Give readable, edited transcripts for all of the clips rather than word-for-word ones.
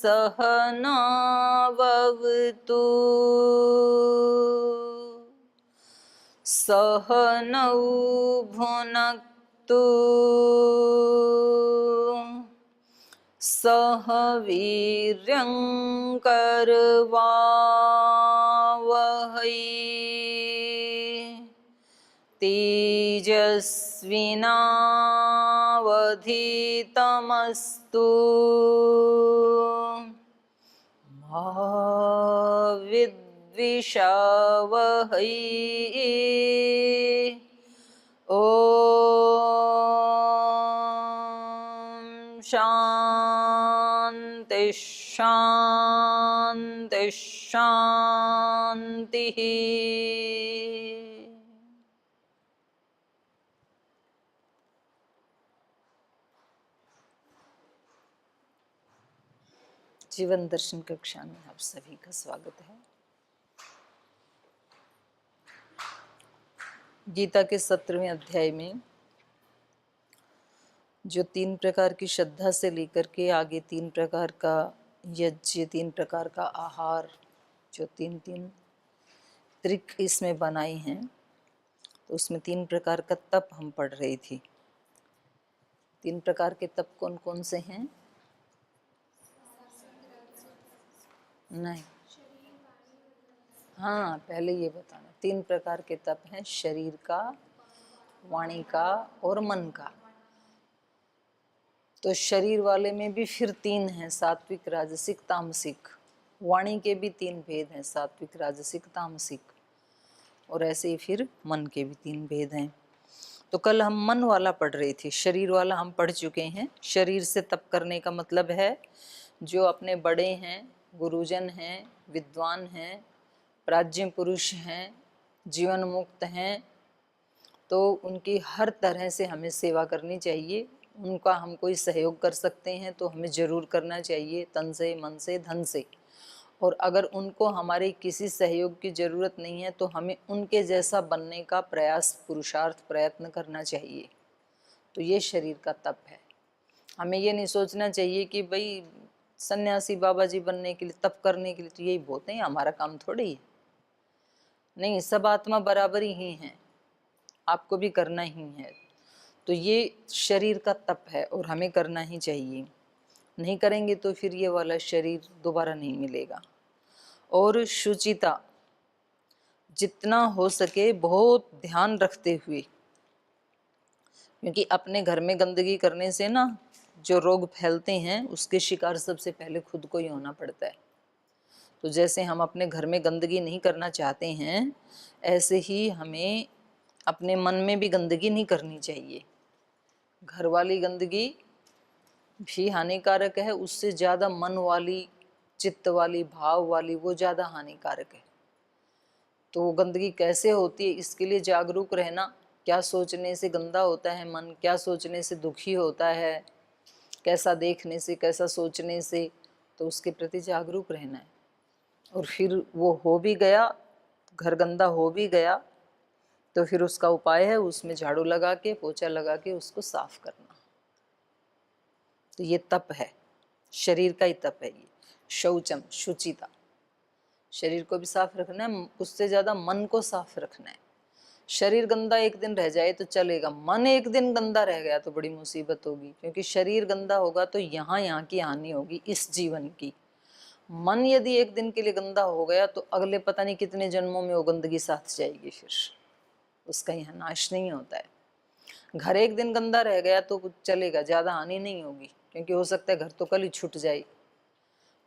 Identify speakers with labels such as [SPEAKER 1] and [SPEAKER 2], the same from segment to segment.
[SPEAKER 1] सहनाववतु सहनौ भुनक्तु सह वीर्यं करवावहै तेजस्विनावधीतमस्तु मा विद्विषावहै। ओम शांति शांति शांति। जीवन दर्शन कक्षा में आप सभी का स्वागत है। गीता के 17वें अध्याय में जो 3 प्रकार की श्रद्धा से लेकर के आगे 3 प्रकार का यज्ञ, 3 प्रकार का आहार, जो 3 त्रिक इसमें बनाई हैं, तो उसमें 3 प्रकार का तप हम पढ़ रही थी। 3 प्रकार के तप कौन कौन से हैं? नहीं, हाँ, पहले ये बताना। 3 प्रकार के तप हैं, शरीर का, वाणी का और मन का। तो शरीर वाले में भी फिर 3 हैं, सात्विक, राजसिक, तामसिक। वाणी के भी 3 भेद हैं, सात्विक, राजसिक, तामसिक। और ऐसे ही फिर मन के भी 3 भेद हैं। तो कल हम मन वाला पढ़ रहे थे, शरीर वाला हम पढ़ चुके हैं। शरीर से तप करने का मतलब है जो अपने बड़े हैं, गुरुजन हैं, विद्वान हैं, प्राज्ञ पुरुष हैं, जीवन मुक्त हैं, तो उनकी हर तरह से हमें सेवा करनी चाहिए। उनका हम कोई सहयोग कर सकते हैं तो हमें ज़रूर करना चाहिए, तन से, मन से, धन से। और अगर उनको हमारे किसी सहयोग की ज़रूरत नहीं है तो हमें उनके जैसा बनने का प्रयास, पुरुषार्थ, प्रयत्न करना चाहिए। तो ये शरीर का तप है। हमें ये नहीं सोचना चाहिए कि भाई सन्यासी बाबा जी बनने के लिए, तप करने के लिए तो यही बहुत है, हमारा काम थोड़ी है। नहीं, सब आत्मा बराबर ही हैं, आपको भी करना ही है। तो ये शरीर का तप है और हमें करना ही चाहिए। नहीं करेंगे तो फिर ये वाला शरीर दोबारा नहीं मिलेगा। और शुचिता, जितना हो सके बहुत ध्यान रखते हुए, क्योंकि अपने घर में गंदगी करने से ना जो रोग फैलते हैं उसके शिकार सबसे पहले खुद को ही होना पड़ता है। तो जैसे हम अपने घर में गंदगी नहीं करना चाहते हैं, ऐसे ही हमें अपने मन में भी गंदगी नहीं करनी चाहिए। घर वाली गंदगी भी हानिकारक है, उससे ज़्यादा मन वाली, चित्त वाली, भाव वाली, वो ज़्यादा हानिकारक है। तो वो गंदगी कैसे होती है, इसके लिए जागरूक रहना। क्या सोचने से गंदा होता है मन, क्या सोचने से दुखी होता है, कैसा देखने से, कैसा सोचने से, तो उसके प्रति जागरूक रहना है। और फिर वो हो भी गया, घर गंदा हो भी गया, तो फिर उसका उपाय है उसमें झाड़ू लगा के, पोछा लगा के उसको साफ करना। तो ये तप है, शरीर का ही तप है ये। शौचम, शुचिता, शरीर को भी साफ रखना है, उससे ज़्यादा मन को साफ रखना है। शरीर गंदा एक दिन रह जाए तो चलेगा, मन एक दिन गंदा रह गया तो बड़ी मुसीबत होगी। क्योंकि शरीर गंदा होगा तो यहाँ की हानि होगी, इस जीवन की। मन यदि एक दिन के लिए गंदा हो गया तो अगले पता नहीं कितने जन्मों में वो गंदगी साथ जाएगी, फिर उसका यहाँ नाश नहीं होता है। घर एक दिन गंदा रह गया तो चलेगा, ज़्यादा हानि नहीं होगी, क्योंकि हो सकता है घर तो कल ही छूट जाए।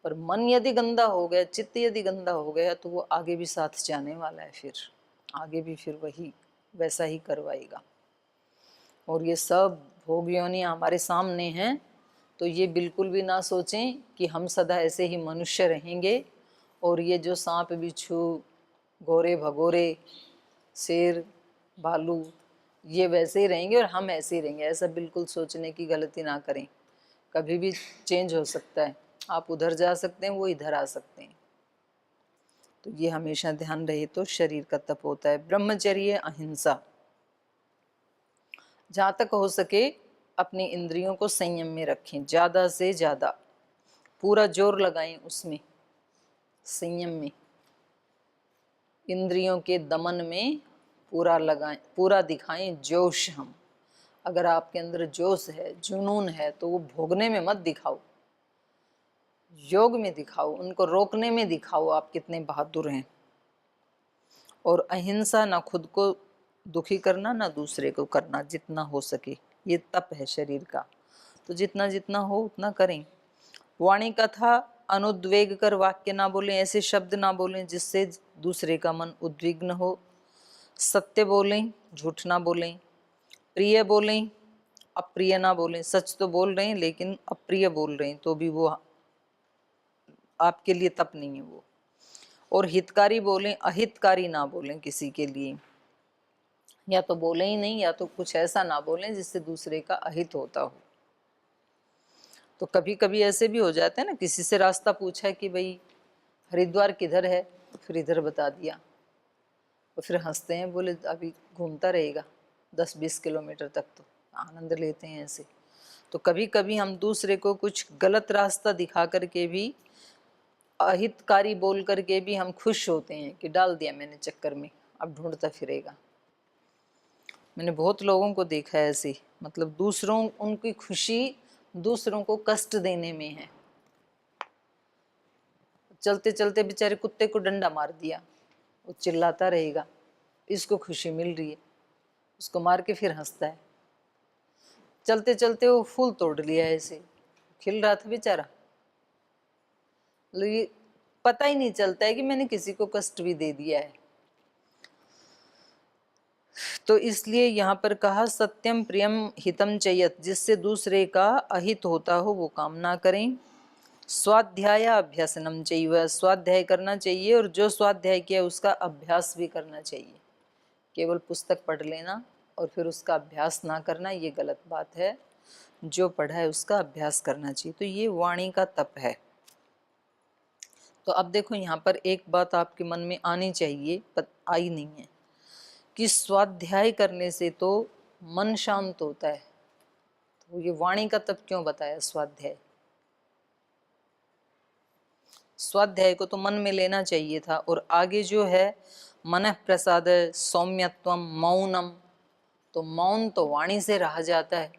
[SPEAKER 1] पर मन यदि गंदा हो गया, चित्त यदि गंदा हो गया, तो वो आगे भी साथ जाने वाला है, फिर आगे भी फिर वही वैसा ही करवाएगा। और ये सब भोग योनियाँ हमारे सामने हैं, तो ये बिल्कुल भी ना सोचें कि हम सदा ऐसे ही मनुष्य रहेंगे और ये जो सांप बिच्छू, घोड़े भगोरे, शेर भालू, ये वैसे ही रहेंगे और हम ऐसे ही रहेंगे। ऐसा बिल्कुल सोचने की गलती ना करें। कभी भी चेंज हो सकता है, आप उधर जा सकते हैं, वो इधर आ सकते हैं। तो ये हमेशा ध्यान रहे। तो शरीर का तप होता है। ब्रह्मचर्य, अहिंसा, जहाँ तक हो सके अपनी इंद्रियों को संयम में रखें, ज़्यादा से ज़्यादा। पूरा जोर लगाएं उसमें, संयम में, इंद्रियों के दमन में पूरा लगाएं, पूरा दिखाएं जोश हम। अगर आपके अंदर जोश है, जुनून है, तो वो भोगने में मत दिखाओ, योग में दिखाओ, उनको रोकने में दिखाओ आप कितने बहादुर हैं। और अहिंसा, ना खुद को दुखी करना ना दूसरे को करना, जितना हो सके, ये तप है शरीर का। तो जितना जितना हो उतना करें। वाणी का था अनुद्वेग कर वाक्य ना बोलें, ऐसे शब्द ना बोलें जिससे दूसरे का मन उद्विग्न हो। सत्य बोलें, झूठ ना बोलें, प्रिय बोलें, अप्रिय ना बोलें। सच तो बोल रहे हैं लेकिन अप्रिय बोल रहे हैं तो भी वो आपके लिए तप नहीं है वो। और हितकारी बोलें, अहितकारी ना बोलें किसी के लिए, या तो बोले ही नहीं या तो कुछ ऐसा ना बोलें जिससे दूसरे का अहित होता हो। तो कभी कभी ऐसे भी हो जाते हैं ना, किसी से रास्ता पूछा कि भाई हरिद्वार किधर है, फिर इधर बता दिया, तो फिर हंसते हैं, बोले अभी घूमता रहेगा 10-20 किलोमीटर तक, तो आनंद लेते हैं ऐसे। तो कभी कभी हम दूसरे को कुछ गलत रास्ता दिखा करके भी, अहितकारी बोल करके भी हम खुश होते हैं कि डाल दिया मैंने चक्कर में, अब ढूंढता फिरेगा। मैंने बहुत लोगों को देखा है ऐसे, मतलब दूसरों, उनकी खुशी दूसरों को कष्ट देने में है। चलते चलते बेचारे कुत्ते को डंडा मार दिया, वो चिल्लाता रहेगा, इसको खुशी मिल रही है, उसको मार के फिर हंसता है। चलते चलते वो फूल तोड़ लिया, ऐसे खिल रहा था बेचारा, ये पता ही नहीं चलता है कि मैंने किसी को कष्ट भी दे दिया है। तो इसलिए यहाँ पर कहा सत्यम प्रियम हितम चयत, जिससे दूसरे का अहित होता हो वो काम ना करें। स्वाध्याय अभ्यासनम चाहिए, स्वाध्याय करना चाहिए, और जो स्वाध्याय किया उसका अभ्यास भी करना चाहिए। केवल पुस्तक पढ़ लेना और फिर उसका अभ्यास ना करना, ये गलत बात है। जो पढ़ा है उसका अभ्यास करना चाहिए। तो ये वाणी का तप है। तो अब देखो यहाँ पर एक बात आपके मन में आनी चाहिए, पर आई नहीं है, कि स्वाध्याय करने से तो मन शांत होता है। तो ये वाणी का तप क्यों बताया स्वाध्याय? स्वाध्याय को तो मन में लेना चाहिए था। और आगे जो है मनः प्रसाद सौम्यत्वम मौनम, तो मौन तो वाणी से रहा जाता है,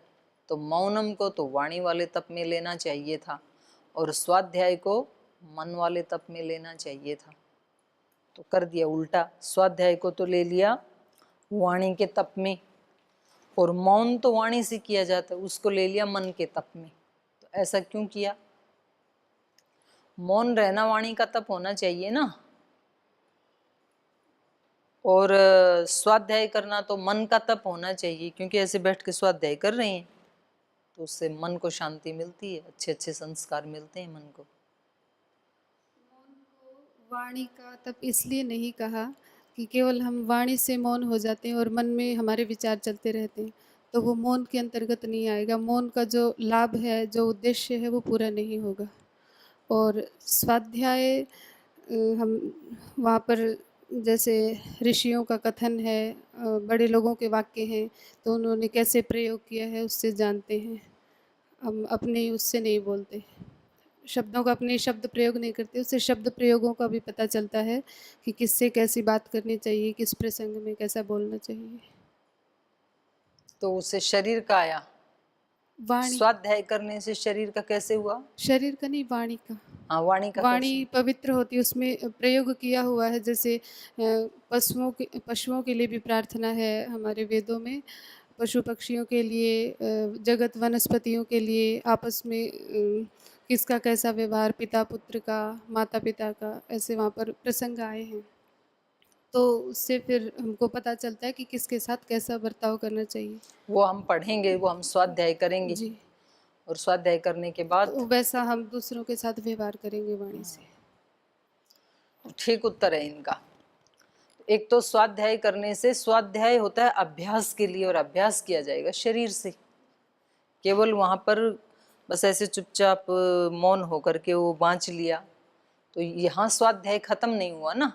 [SPEAKER 1] तो मौनम को तो वाणी वाले तप में लेना चाहिए था, और स्वाध्याय को मन वाले तप में लेना चाहिए था। तो कर दिया उल्टा, स्वाध्याय को तो ले लिया वाणी के तप में, और मौन तो वाणी से किया जाता है, उसको ले लिया मन के तप में। तो ऐसा क्यों किया? मौन रहना वाणी का तप होना चाहिए ना, और स्वाध्याय करना तो मन का तप होना चाहिए, क्योंकि ऐसे बैठ के स्वाध्याय कर रहे हैं तो उससे मन को शांति मिलती है, अच्छे अच्छे संस्कार मिलते हैं मन को।
[SPEAKER 2] वाणी का तप इसलिए नहीं कहा कि केवल हम वाणी से मौन हो जाते हैं और मन में हमारे विचार चलते रहते हैं, तो वो मौन के अंतर्गत नहीं आएगा। मौन का जो लाभ है, जो उद्देश्य है, वो पूरा नहीं होगा। और स्वाध्याय हम वहाँ पर जैसे ऋषियों का कथन है, बड़े लोगों के वाक्य हैं, तो उन्होंने कैसे प्रयोग किया है उससे जानते हैं। हम अपने उससे नहीं बोलते, शब्दों का अपने शब्द प्रयोग नहीं करते, उससे शब्द प्रयोगों का भी पता चलता है कि किससे कैसी बात करनी चाहिए, किस प्रसंग में कैसा बोलना चाहिए।
[SPEAKER 1] तो उससे शरीर का आया,
[SPEAKER 2] वाणी,
[SPEAKER 1] स्वाध्याय करने से शरीर का कैसे हुआ?
[SPEAKER 2] शरीर का नहीं, वाणी का।
[SPEAKER 1] हाँ, वाणी का
[SPEAKER 2] वाणी
[SPEAKER 1] कैसे?
[SPEAKER 2] पवित्र होती है, उसमें प्रयोग किया हुआ है। जैसे पशुओं के लिए भी प्रार्थना है हमारे वेदों में, पशु पक्षियों के लिए, जगत वनस्पतियों के लिए, आपस में किसका कैसा व्यवहार, पिता पुत्र का, माता पिता का, ऐसे वहाँ पर प्रसंग आए हैं। तो उससे फिर हमको पता चलता है कि किसके साथ कैसा बर्ताव करना चाहिए।
[SPEAKER 1] वो हम पढ़ेंगे, वो हम स्वाध्याय करेंगे,
[SPEAKER 2] जी,
[SPEAKER 1] और स्वाध्याय करने के बाद
[SPEAKER 2] तो वैसा हम दूसरों के साथ व्यवहार करेंगे वाणी से।
[SPEAKER 1] ठीक उत्तर है इनका। एक तो स्वाध्याय करने से, स्वाध्याय होता है अभ्यास के लिए, और अभ्यास किया जाएगा शरीर से। केवल वहाँ पर बस ऐसे चुपचाप मौन होकर के वो बाँच लिया, तो यहाँ स्वाध्याय खत्म नहीं हुआ ना।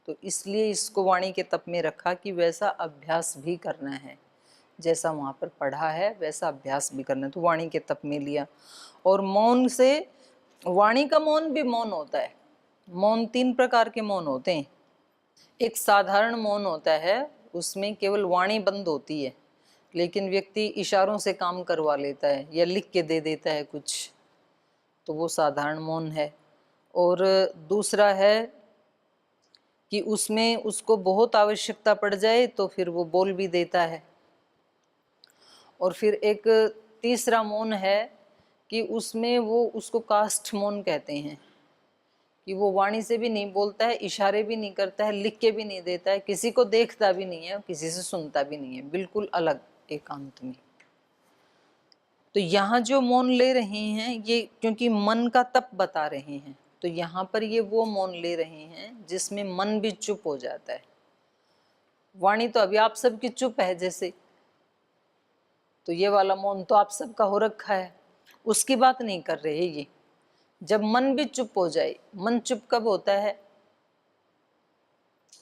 [SPEAKER 1] तो इसलिए इसको वाणी के तप में रखा कि वैसा अभ्यास भी करना है, जैसा वहाँ पर पढ़ा है वैसा अभ्यास भी करना है, तो वाणी के तप में लिया। और मौन से वाणी का मौन भी मौन होता है। मौन 3 प्रकार के मौन होते हैं। एक साधारण मौन होता है, उसमें केवल वाणी बंद होती है, लेकिन व्यक्ति इशारों से काम करवा लेता है या लिख के दे देता है कुछ, तो वो साधारण मौन है। और दूसरा है कि उसमें उसको बहुत आवश्यकता पड़ जाए तो फिर वो बोल भी देता है। और फिर एक तीसरा मौन है कि उसमें वो उसको काष्ठ मौन कहते हैं, कि वो वाणी से भी नहीं बोलता है, इशारे भी नहीं करता है, लिख के भी नहीं देता है, किसी को देखता भी नहीं है, किसी से सुनता भी नहीं है, बिल्कुल अलग एकांत में। तो यहाँ जो मौन ले रहे हैं ये क्योंकि मन का तप बता रहे हैं, तो यहाँ पर ये वो मौन ले रहे हैं जिसमें मन भी चुप हो जाता है। वाणी तो अभी आप सबकी चुप है जैसे, तो ये वाला मौन तो आप सबका हो रखा है, उसकी बात नहीं कर रहे ये। जब मन भी चुप हो जाए, मन चुप कब होता है,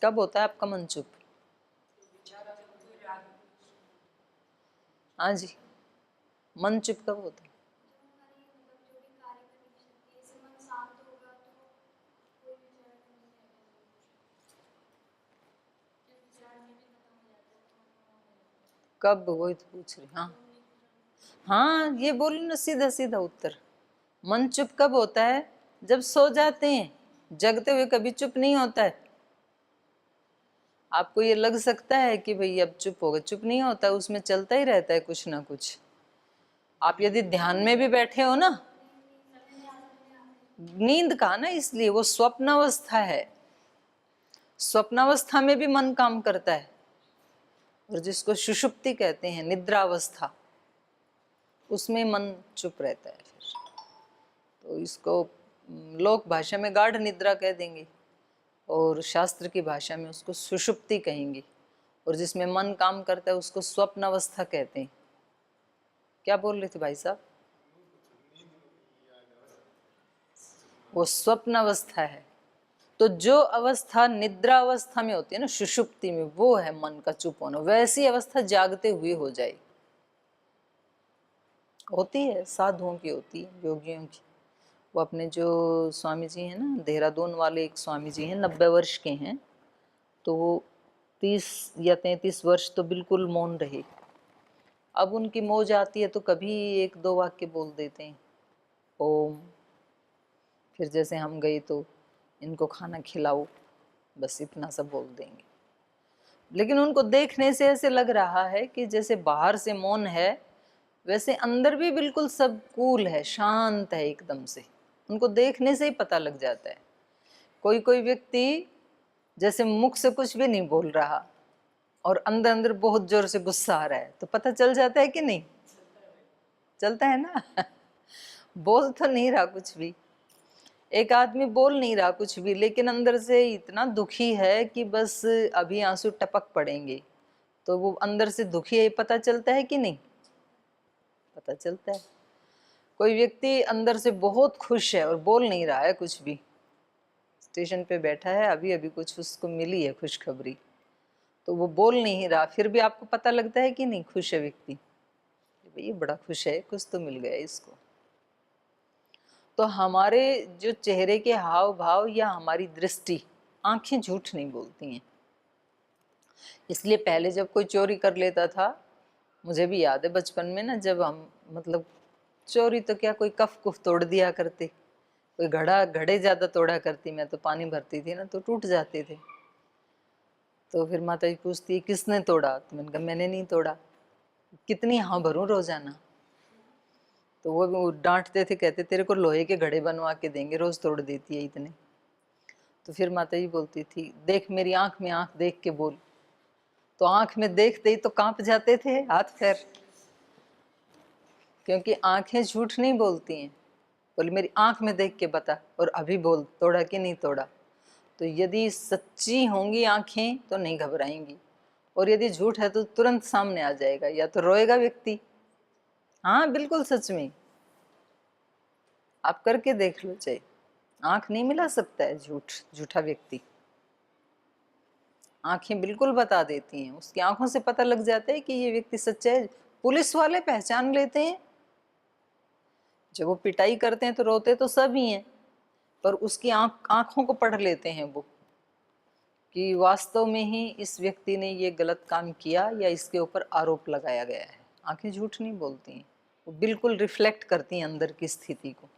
[SPEAKER 1] कब होता है आपका मन चुप? हाँ जी, मन चुप कब होता है? कब, वही तो पूछ रही। हाँ हाँ, ये बोलो ना सीधा सीधा उत्तर। मन चुप कब होता है? जब सो जाते हैं। जगते हुए कभी चुप नहीं होता है। आपको ये लग सकता है कि भाई अब चुप होगा, चुप नहीं होता है, उसमें चलता ही रहता है कुछ ना कुछ। आप यदि ध्यान में भी बैठे हो ना, नींद का ना, इसलिए वो स्वप्नावस्था है। स्वप्नावस्था में भी मन काम करता है, और जिसको सुषुप्ति कहते हैं, निद्रावस्था, उसमें मन चुप रहता है। फिर तो इसको लोक भाषा में गाढ़ निद्रा कह देंगे, और शास्त्र की भाषा में उसको सुषुप्ति कहेंगे, और जिसमें मन काम करता है उसको स्वप्न अवस्था कहते हैं। क्या बोल रहे थे भाई साहब? वो स्वप्न अवस्था है। तो जो अवस्था निद्रा अवस्था में होती है ना, सुषुप्ति में, वो है मन का चुप होना। वैसी अवस्था जागते हुए हो जाए, होती है, साधुओं की होती है, योगियों की। वो अपने जो स्वामी जी हैं ना, देहरादून वाले एक स्वामी जी हैं, 90 वर्ष के हैं, तो वो 30 या 33 वर्ष तो बिल्कुल मौन रहे। अब उनकी मौज आती है तो कभी 1-2 वाक्य बोल देते हैं, ओम। फिर जैसे हम गए तो इनको खाना खिलाओ, बस इतना सब बोल देंगे। लेकिन उनको देखने से ऐसे लग रहा है कि जैसे बाहर से मौन है, वैसे अंदर भी बिल्कुल सब कूल है, शांत है एकदम से। उनको देखने से ही पता लग जाता है। कोई कोई व्यक्ति जैसे मुख से कुछ भी नहीं बोल रहा और अंदर अंदर बहुत जोर से गुस्सा आ रहा है, तो पता चल जाता है कि नहीं? चलता है ना। बोल तो नहीं रहा कुछ भी, एक आदमी बोल नहीं रहा कुछ भी, लेकिन अंदर से इतना दुखी है कि बस अभी आंसू टपक पड़ेंगे, तो वो अंदर से दुखी है, पता चलता है कि नहीं? पता चलता है। कोई व्यक्ति अंदर से बहुत खुश है और बोल नहीं रहा है कुछ भी, स्टेशन पे बैठा है, अभी अभी कुछ उसको मिली है खुशखबरी, तो वो बोल नहीं रहा, फिर भी आपको पता लगता है कि नहीं खुश है व्यक्ति, भाई ये बड़ा खुश है, कुछ तो मिल गया इसको। तो हमारे जो चेहरे के हाव भाव या हमारी दृष्टि, आंखें झूठ नहीं बोलती हैं। इसलिए पहले जब कोई चोरी कर लेता था, मुझे भी याद है बचपन में ना, जब हम मतलब चोरी तो क्या, कोई कफ कुफ तोड़ दिया करते, कोई घड़े ज़्यादा तोड़ा करती, मैं तो पानी भरती थी ना तो टूट जाते थे। तो फिर माता जी पूछती है किसने तोड़ा, तो मैंने कहा मैंने नहीं तोड़ा। कितनी हाँ भरूं रोजाना? तो वो डांटते थे, कहते तेरे को लोहे के घड़े बनवा के देंगे, रोज तोड़ देती है इतने। तो फिर माता जी बोलती थी देख मेरी आंख में आंख देख के बोल, तो आंख में देखते ही तो कांप जाते थे हाथ पैर, क्योंकि आंखें झूठ नहीं बोलती हैं। बोले मेरी आंख में देख के बता और अभी बोल, तोड़ा कि नहीं तोड़ा। तो यदि सच्ची होंगी आंखें तो नहीं घबराएंगी, और यदि झूठ है तो तुरंत सामने आ जाएगा, या तो रोएगा व्यक्ति। हाँ बिल्कुल सच में, आप करके देख लो, चाहिए आंख नहीं मिला सकता है झूठा व्यक्ति। आंखें बिल्कुल बता देती हैं, उसकी आंखों से पता लग जाता है कि ये व्यक्ति सच्चा है। पुलिस वाले पहचान लेते हैं जब वो पिटाई करते हैं तो रोते तो सब ही हैं, पर उसकी आंखों को पढ़ लेते हैं वो कि वास्तव में ही इस व्यक्ति ने ये गलत काम किया या इसके ऊपर आरोप लगाया गया है। आंखें झूठ नहीं बोलती हैं, वो बिल्कुल रिफ्लेक्ट करती हैं अंदर की स्थिति को।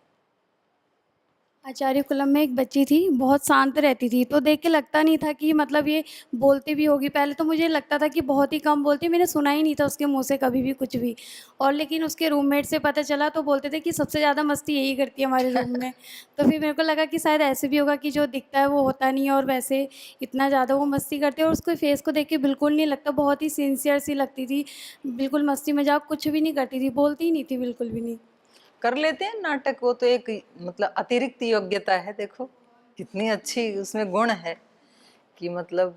[SPEAKER 3] आचार्य कुलम में एक बच्ची थी, बहुत शांत रहती थी, तो देख के लगता नहीं था कि मतलब ये बोलती भी होगी। पहले तो मुझे लगता था कि बहुत ही कम बोलती है, मैंने सुना ही नहीं था उसके मुँह से कभी भी कुछ भी। और लेकिन उसके रूममेट से पता चला तो बोलते थे कि सबसे ज़्यादा मस्ती यही करती है हमारे रूम में। तो फिर मेरे को लगा कि शायद ऐसे भी होगा कि जो दिखता है वो होता नहीं है और वैसे इतना ज़्यादा वो मस्ती करती है। और उसके फेस को देख के बिल्कुल नहीं लगता, बहुत ही सिंसियर सी लगती थी, बिल्कुल मस्ती मज़ाक कुछ भी नहीं करती थी, बोलती ही नहीं थी बिल्कुल भी नहीं।
[SPEAKER 1] कर लेते हैं नाटक, वो तो एक मतलब अतिरिक्त योग्यता है। देखो कितनी अच्छी उसमें गुण है कि मतलब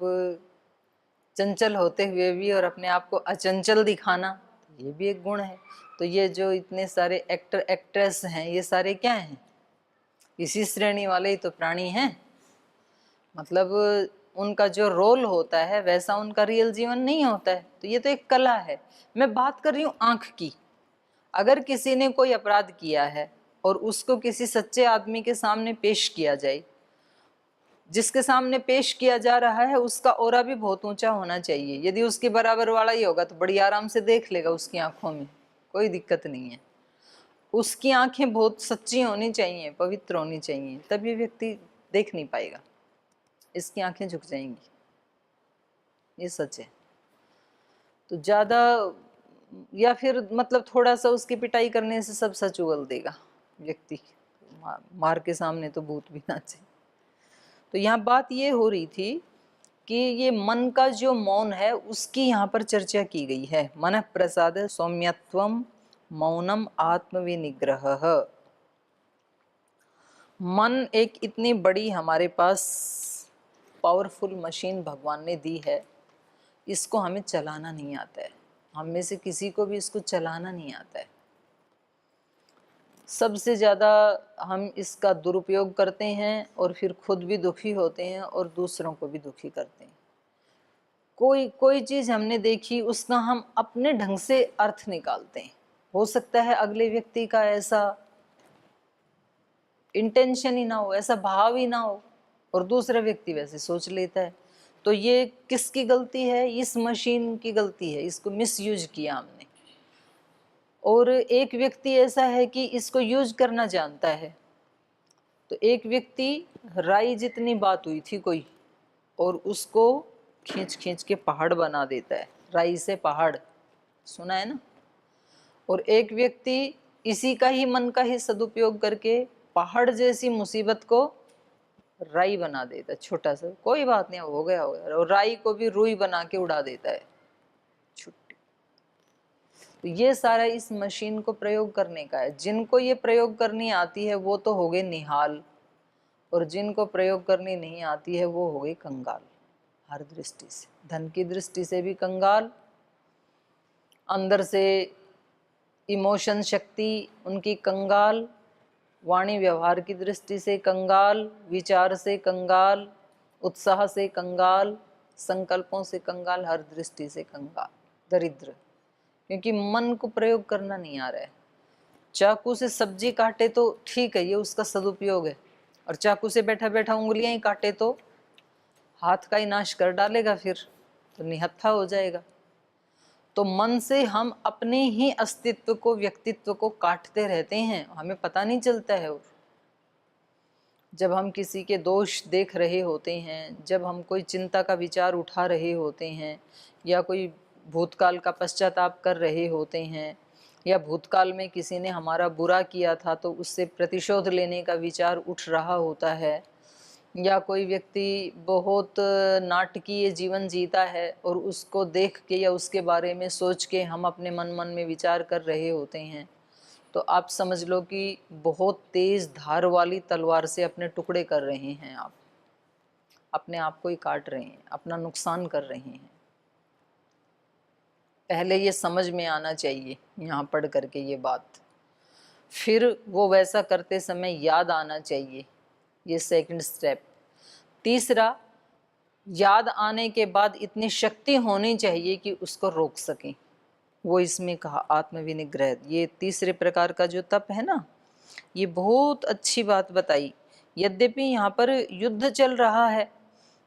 [SPEAKER 1] चंचल होते हुए भी और अपने आप को अचंचल दिखाना, ये भी एक गुण है। तो ये जो इतने सारे एक्टर एक्ट्रेस हैं, ये सारे क्या हैं? इसी श्रेणी वाले ही तो प्राणी हैं। मतलब उनका जो रोल होता है वैसा उनका रियल जीवन नहीं होता है। तो ये तो एक कला है। मैं बात कर रही हूँ आँख की। अगर किसी ने कोई अपराध किया है और उसको किसी सच्चे आदमी के सामने पेश किया जाए, जिसके सामने पेश किया जा रहा है उसका ऑरा भी बहुत ऊंचा होना चाहिए। यदि उसके बराबर वाला ही होगा तो बड़ी आराम से देख लेगा, उसकी आंखों में कोई दिक्कत नहीं है। उसकी आंखें बहुत सच्ची होनी चाहिए, पवित्र होनी चाहिए, तब ये व्यक्ति देख नहीं पाएगा, इसकी आंखें झुक जाएंगी, ये सच है। तो ज़्यादा या फिर मतलब थोड़ा सा उसकी पिटाई करने से सब सच उगल देगा व्यक्ति। मार के सामने तो भूत भी नाचे। तो यहाँ बात ये हो रही थी कि ये मन का जो मौन है उसकी यहाँ पर चर्चा की गई है। मन प्रसाद सौम्यत्वम मौनम आत्मविनिग्रह। मन एक इतनी बड़ी हमारे पास पावरफुल मशीन भगवान ने दी है, इसको हमें चलाना नहीं आता है। हम में से किसी को भी इसको चलाना नहीं आता है। सबसे ज़्यादा हम इसका दुरुपयोग करते हैं और फिर खुद भी दुखी होते हैं और दूसरों को भी दुखी करते हैं। कोई चीज़ हमने देखी, उसका हम अपने ढंग से अर्थ निकालते हैं। हो सकता है अगले व्यक्ति का ऐसा इंटेंशन ही ना हो, ऐसा भाव ही ना हो, और दूसरा व्यक्ति वैसे सोच लेता है। तो ये किसकी गलती है? इस मशीन की गलती है, इसको मिसयूज किया हमने। और एक व्यक्ति ऐसा है कि इसको यूज करना जानता है। तो एक व्यक्ति, राई जितनी बात हुई थी कोई, और उसको खींच खींच के पहाड़ बना देता है। राई से पहाड़, सुना है ना? और एक व्यक्ति इसी का ही मन का ही सदुपयोग करके पहाड़ जैसी मुसीबत को राई बना देता है। छोटा सा, कोई बात नहीं, हो गया, और राई को भी रुई बना के उड़ा देता है, छुट्टी। तो ये सारा इस मशीन को प्रयोग करने का है। जिनको ये प्रयोग करनी आती है वो तो हो गए निहाल, और जिनको प्रयोग करनी नहीं आती है वो हो गए कंगाल। हर दृष्टि से, धन की दृष्टि से भी कंगाल, अंदर से इमोशन शक्ति उनकी कंगाल, वाणी व्यवहार की दृष्टि से कंगाल, विचार से कंगाल, उत्साह से कंगाल, संकल्पों से कंगाल, हर दृष्टि से कंगाल, दरिद्र। क्योंकि मन को प्रयोग करना नहीं आ रहा है। चाकू से सब्जी काटे तो ठीक है, ये उसका सदुपयोग है, और चाकू से बैठा बैठा उंगलियां ही काटे तो हाथ का ही नाश कर डालेगा, फिर तो निहत्था हो जाएगा। तो मन से हम अपने ही अस्तित्व को, व्यक्तित्व को काटते रहते हैं, हमें पता नहीं चलता है। और जब हम किसी के दोष देख रहे होते हैं, जब हम कोई चिंता का विचार उठा रहे होते हैं, या कोई भूतकाल का पश्चाताप कर रहे होते हैं, या भूतकाल में किसी ने हमारा बुरा किया था तो उससे प्रतिशोध लेने का विचार उठ रहा होता है, या कोई व्यक्ति बहुत नाटकीय जीवन जीता है और उसको देख के या उसके बारे में सोच के हम अपने मन में विचार कर रहे होते हैं, तो आप समझ लो कि बहुत तेज धार वाली तलवार से अपने टुकड़े कर रहे हैं। आप अपने आप को ही काट रहे हैं, अपना नुकसान कर रहे हैं। पहले ये समझ में आना चाहिए यहाँ पढ़ करके ये बात, फिर वो वैसा करते समय याद आना चाहिए, ये सेकंड स्टेप। तीसरा, याद आने के बाद इतनी शक्ति होनी चाहिए कि उसको रोक सकें। वो इसमें कहा आत्मविनिग्रह। ये तीसरे प्रकार का जो तप है ना, ये बहुत अच्छी बात बताई। यद्यपि यहाँ पर युद्ध चल रहा है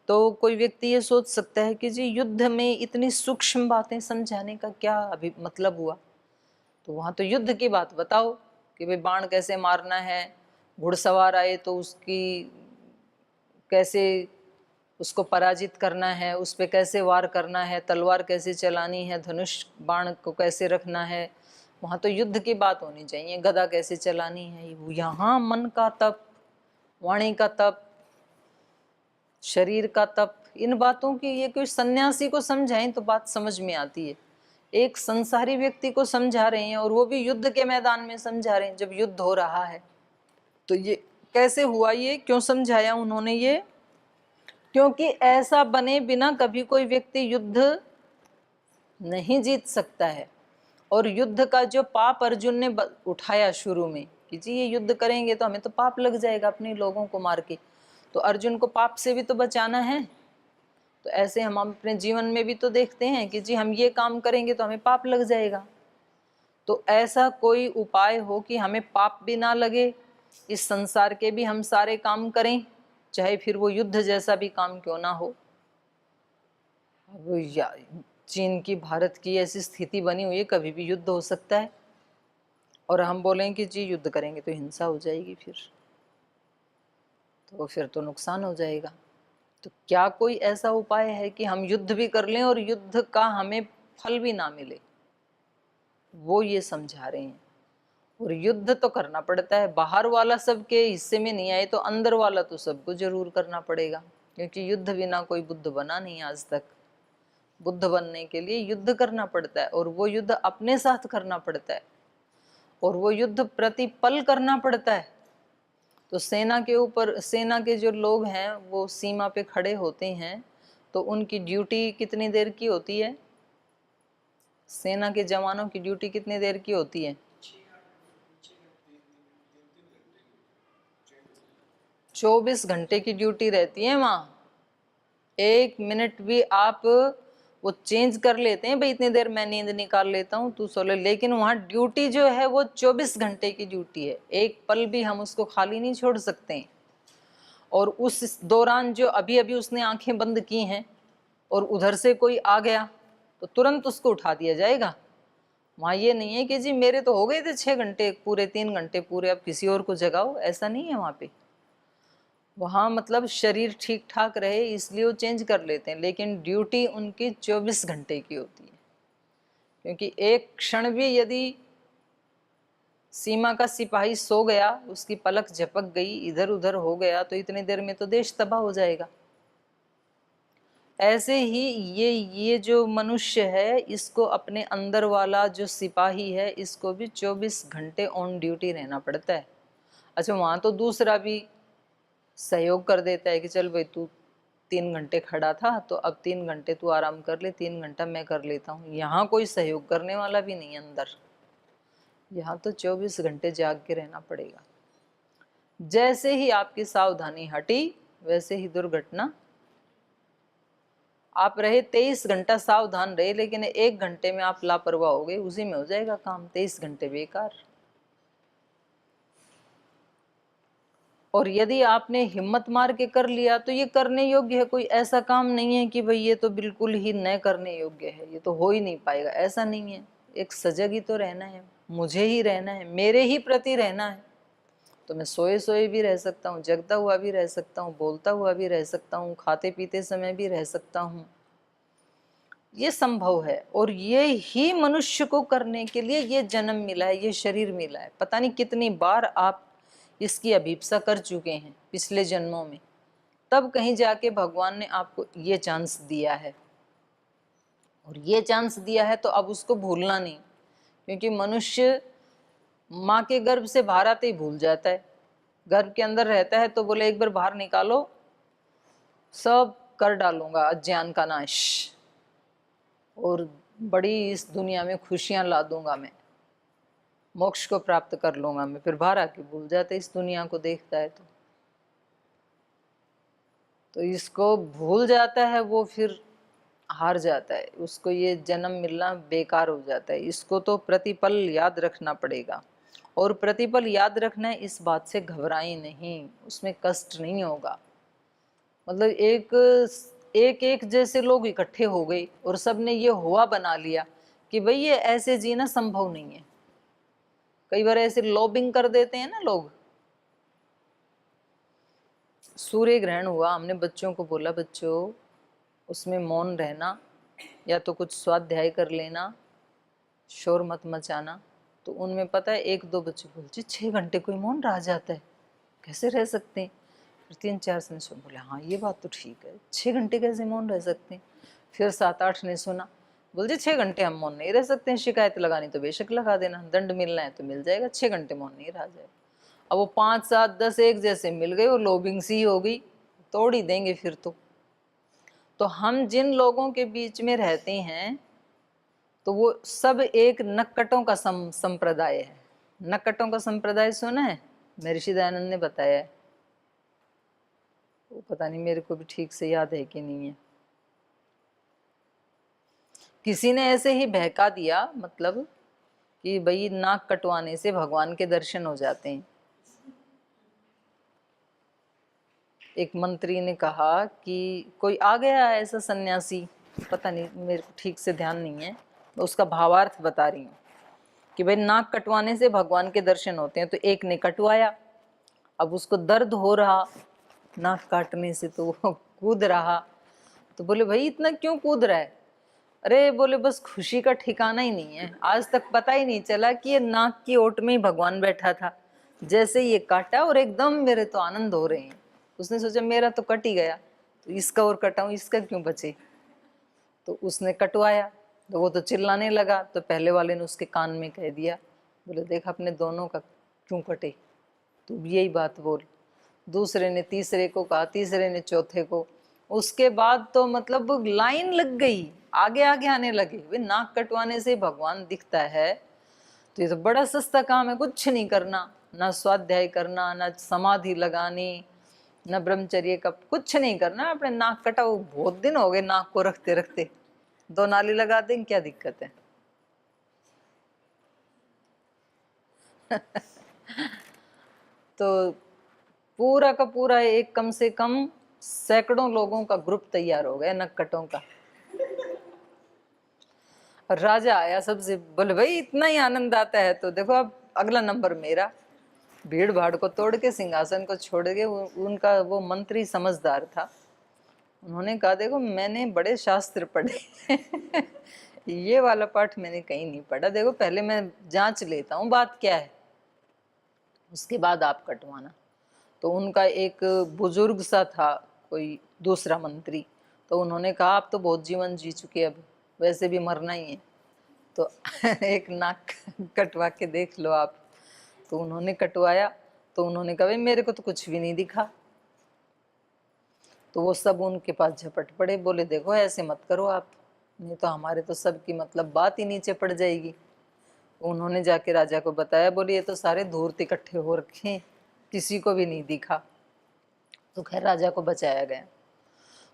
[SPEAKER 1] तो कोई व्यक्ति ये सोच सकता है कि जी युद्ध में इतनी सूक्ष्म बातें समझाने का क्या अभी मतलब हुआ। तो वहाँ तो युद्ध की बात बताओ कि भाई बाण कैसे मारना है, घुड़सवार आए तो उसकी कैसे उसको पराजित करना है, उस पर कैसे वार करना है, तलवार कैसे चलानी है, धनुष बाण को कैसे रखना है। वहाँ तो युद्ध की बात होनी चाहिए, गदा कैसे चलानी है। यहाँ मन का तप, वाणी का तप, शरीर का तप, इन बातों की ये कोई सन्यासी को समझाएं तो बात समझ में आती है। एक संसारी व्यक्ति को समझा रहे हैं और वो भी युद्ध के मैदान में समझा रहे हैं, जब युद्ध हो रहा है। तो ये कैसे हुआ, ये क्यों समझाया उन्होंने ये? क्योंकि ऐसा बने बिना कभी कोई व्यक्ति युद्ध नहीं जीत सकता है। और युद्ध का जो पाप अर्जुन ने उठाया शुरू में कि जी ये युद्ध करेंगे तो हमें तो पाप लग जाएगा अपने लोगों को मार के, तो अर्जुन को पाप से भी तो बचाना है। तो ऐसे हम अपने जीवन में भी तो देखते हैं कि जी हम ये काम करेंगे तो हमें पाप लग जाएगा। तो ऐसा कोई उपाय हो कि हमें पाप भी ना लगे, इस संसार के भी हम सारे काम करें, चाहे फिर वो युद्ध जैसा भी काम क्यों ना हो। या चीन की, भारत की ऐसी स्थिति बनी हुई है, कभी भी युद्ध हो सकता है। और हम बोलें कि जी युद्ध करेंगे तो हिंसा हो जाएगी, फिर तो नुकसान हो जाएगा। तो क्या कोई ऐसा उपाय है कि हम युद्ध भी कर लें और युद्ध का हमें फल भी ना मिले? वो ये समझा रहे हैं। और युद्ध तो करना पड़ता है, बाहर वाला सबके हिस्से में नहीं आए तो अंदर वाला तो सबको जरूर करना पड़ेगा, क्योंकि युद्ध बिना कोई बुद्ध बना नहीं आज तक। बुद्ध बनने के लिए युद्ध करना पड़ता है, और वो युद्ध अपने साथ करना पड़ता है, और वो युद्ध प्रतिपल करना पड़ता है। तो सेना के ऊपर, सेना के जो लोग हैं वो सीमा पे खड़े होते हैं, तो उनकी ड्यूटी कितनी देर की होती है? सेना के जवानों की ड्यूटी कितनी देर की होती है? 24 घंटे की ड्यूटी रहती है वहाँ। 1 मिनट भी आप वो चेंज कर लेते हैं, भाई इतनी देर मैं नींद निकाल लेता हूँ, तू सो ले, लेकिन वहाँ ड्यूटी जो है वो 24 घंटे की ड्यूटी है। एक पल भी हम उसको खाली नहीं छोड़ सकते हैं। और उस दौरान जो अभी अभी उसने आंखें बंद की हैं और उधर से कोई आ गया तो तुरंत उसको उठा दिया जाएगा। वहाँ ये नहीं है कि जी मेरे तो हो गए थे 6 घंटे पूरे, 3 घंटे पूरे, अब किसी और को जगाओ, ऐसा नहीं है वहाँ पे। वहाँ मतलब शरीर ठीक ठाक रहे इसलिए वो चेंज कर लेते हैं, लेकिन ड्यूटी उनकी 24 घंटे की होती है। क्योंकि एक क्षण भी यदि सीमा का सिपाही सो गया, उसकी पलक झपक गई, इधर उधर हो गया, तो इतनी देर में तो देश तबाह हो जाएगा। ऐसे ही ये जो मनुष्य है, इसको अपने अंदर वाला जो सिपाही है, इसको भी 24 घंटे ऑन ड्यूटी रहना पड़ता है। अच्छा, वहाँ तो दूसरा भी सहयोग कर देता है कि चल भाई तू 3 घंटे खड़ा था तो अब 3 घंटे तू आराम कर ले, 3 घंटा मैं कर लेता हूँ। यहाँ कोई सहयोग करने वाला भी नहीं अंदर, यहाँ तो 24 घंटे जाग के रहना पड़ेगा। जैसे ही आपकी सावधानी हटी वैसे ही दुर्घटना। आप रहे 23 घंटा सावधान रहे, लेकिन 1 घंटे में आप लापरवाह हो गए, उसी में हो जाएगा काम, 23 घंटे बेकार। और यदि आपने हिम्मत मार के कर लिया तो ये करने योग्य है, कोई ऐसा काम नहीं है कि भाई ये तो बिल्कुल ही न करने योग्य है, ये तो हो ही नहीं पाएगा, ऐसा नहीं है। एक सजग ही तो रहना है, मुझे ही रहना है, मेरे ही प्रति रहना है। तो मैं सोए सोए भी रह सकता हूँ, जगता हुआ भी रह सकता हूँ, बोलता हुआ भी रह सकता हूँ, खाते पीते समय भी रह सकता हूँ, ये संभव है। और ये ही मनुष्य को करने के लिए ये जन्म मिला है, ये शरीर मिला है। पता नहीं कितनी बार आप इसकी अभिप्सा कर चुके हैं पिछले जन्मों में, तब कहीं जाके भगवान ने आपको ये चांस दिया है। और ये चांस दिया है तो अब उसको भूलना नहीं, क्योंकि मनुष्य माँ के गर्भ से बाहर आते ही भूल जाता है। गर्भ के अंदर रहता है तो बोले एक बार बाहर निकालो, सब कर डालूंगा अज्ञान का नाश, और बड़ी इस दुनिया में खुशियां ला दूंगा, मैं मोक्ष को प्राप्त कर लूंगा मैं। फिर बाहर आके भूल जाते इस दुनिया को देखता है तो इसको भूल जाता है, वो फिर हार जाता है, उसको ये जन्म मिलना बेकार हो जाता है। इसको तो प्रतिपल याद रखना पड़ेगा। और प्रतिपल याद रखना है, इस बात से घबराएं नहीं, उसमें कष्ट नहीं होगा। मतलब एक जैसे लोग इकट्ठे हो गए और सबने ये हुआ बना लिया कि भाई ये ऐसे जीना संभव नहीं है। कई बार ऐसे लॉबिंग कर देते हैं ना लोग। सूर्य ग्रहण हुआ, हमने बच्चों को बोला बच्चों उसमें मौन रहना, या तो कुछ स्वाध्याय कर लेना, शोर मत मचाना। तो उनमें पता है 1-2 बच्चे बोलते 6 घंटे कोई मौन रह जाता है, कैसे रह सकते हैं। फिर 3-4 ने सुन बोले हाँ ये बात तो ठीक है, 6 घंटे कैसे मौन रह सकते हैं। फिर 7-8 ने सुना, बोलते 6 घंटे हम मौन नहीं रह सकते हैं, शिकायत लगानी तो बेशक लगा देना, दंड मिलना है तो मिल जाएगा, 6 घंटे मौन नहीं रहा जाएगा। अब वो 5, 7, 10 एक जैसे मिल गए, वो लोबिंग सी हो गई, तोड़ ही देंगे फिर तो हम जिन लोगों के बीच में रहते हैं तो वो सब एक नक्कटों का संप्रदाय है। नक्कटों का संप्रदाय सुना है, महर्षि दयानंद ने बताया है। वो पता नहीं मेरे को भी ठीक से याद है कि नहीं है। किसी ने ऐसे ही बहका दिया, मतलब कि भाई नाक कटवाने से भगवान के दर्शन हो जाते हैं। एक मंत्री ने कहा कि कोई आ गया ऐसा सन्यासी, पता नहीं मेरे को ठीक से ध्यान नहीं है, उसका भावार्थ बता रही हूँ कि भाई नाक कटवाने से भगवान के दर्शन होते हैं। तो एक ने कटवाया, अब उसको दर्द हो रहा नाक काटने से, तो वो कूद रहा। तो बोले भाई इतना क्यों कूद रहा है। अरे बोले बस खुशी का ठिकाना ही नहीं है, आज तक पता ही नहीं चला कि ये नाक की ओट में ही भगवान बैठा था। जैसे ये काटा और एकदम मेरे तो आनंद हो रहे हैं। उसने सोचा मेरा तो कट ही गया, तो इसका और कटाऊं, इसका क्यों बचे। तो उसने कटवाया, तो वो तो चिल्लाने लगा। तो पहले वाले ने उसके कान में कह दिया, बोले देख अपने दोनों का क्यों कटे, तू भी यही बात बोल। दूसरे ने तीसरे को कहा, तीसरे ने चौथे को। उसके बाद तो मतलब लाइन लग गई, आगे आगे आने लगे। वे नाक कटवाने से भगवान दिखता है तो ये तो बड़ा सस्ता काम है, कुछ नहीं करना, ना स्वाध्याय करना, ना समाधि लगानी, न ब्रह्मचर्य का कुछ नहीं करना। अपने नाक कटाओ, बहुत दिन हो गए नाक को रखते रखते, 2 नाली लगा देंगे, क्या दिक्कत है। तो पूरा का पूरा एक कम से कम सैकड़ों लोगों का ग्रुप तैयार हो गया नक्कटों का। राजा आया, सबसे बोले भाई इतना ही आनंद आता है तो देखो अब अगला नंबर मेरा। भीड़ भाड़ को तोड़ के सिंहासन को छोड़ के उनका वो मंत्री समझदार था, उन्होंने कहा देखो मैंने बड़े शास्त्र पढ़े ये वाला पाठ मैंने कहीं नहीं पढ़ा, देखो पहले मैं जांच लेता हूँ बात क्या है, उसके बाद आप कटवाना। तो उनका एक बुजुर्ग सा था कोई दूसरा मंत्री, तो उन्होंने कहा आप तो बहुत जीवन जी चुके, अब वैसे भी मरना ही है, तो एक नाक कटवा के देख लो आप। तो उन्होंने कटवाया, तो उन्होंने कहा भाई मेरे को तो कुछ भी नहीं दिखा। तो वो सब उनके पास झपट पड़े, बोले देखो ऐसे मत करो आप, नहीं तो हमारे तो सबकी मतलब बात ही नीचे पड़ जाएगी। उन्होंने जाके राजा को बताया, बोले ये तो सारे धूर्त इकट्ठे हो रखे हैं, किसी को भी नहीं दिखा। तो खैर राजा को बचाया गया।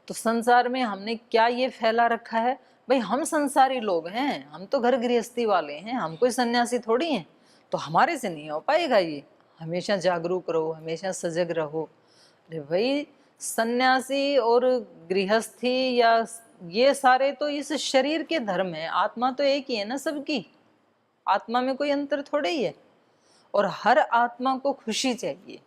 [SPEAKER 1] तो संसार में हमने क्या ये फैला रखा है, भाई हम संसारी लोग हैं, हम तो घर गृहस्थी वाले हैं, हम कोई सन्यासी थोड़ी हैं, तो हमारे से नहीं हो पाएगा ये। हमेशा जागरूक रहो, हमेशा सजग रहो। अरे भाई सन्यासी और गृहस्थी या ये सारे तो इस शरीर के धर्म है, आत्मा तो एक ही है ना सबकी, आत्मा में कोई अंतर थोड़े ही है। और हर आत्मा को खुशी चाहिए,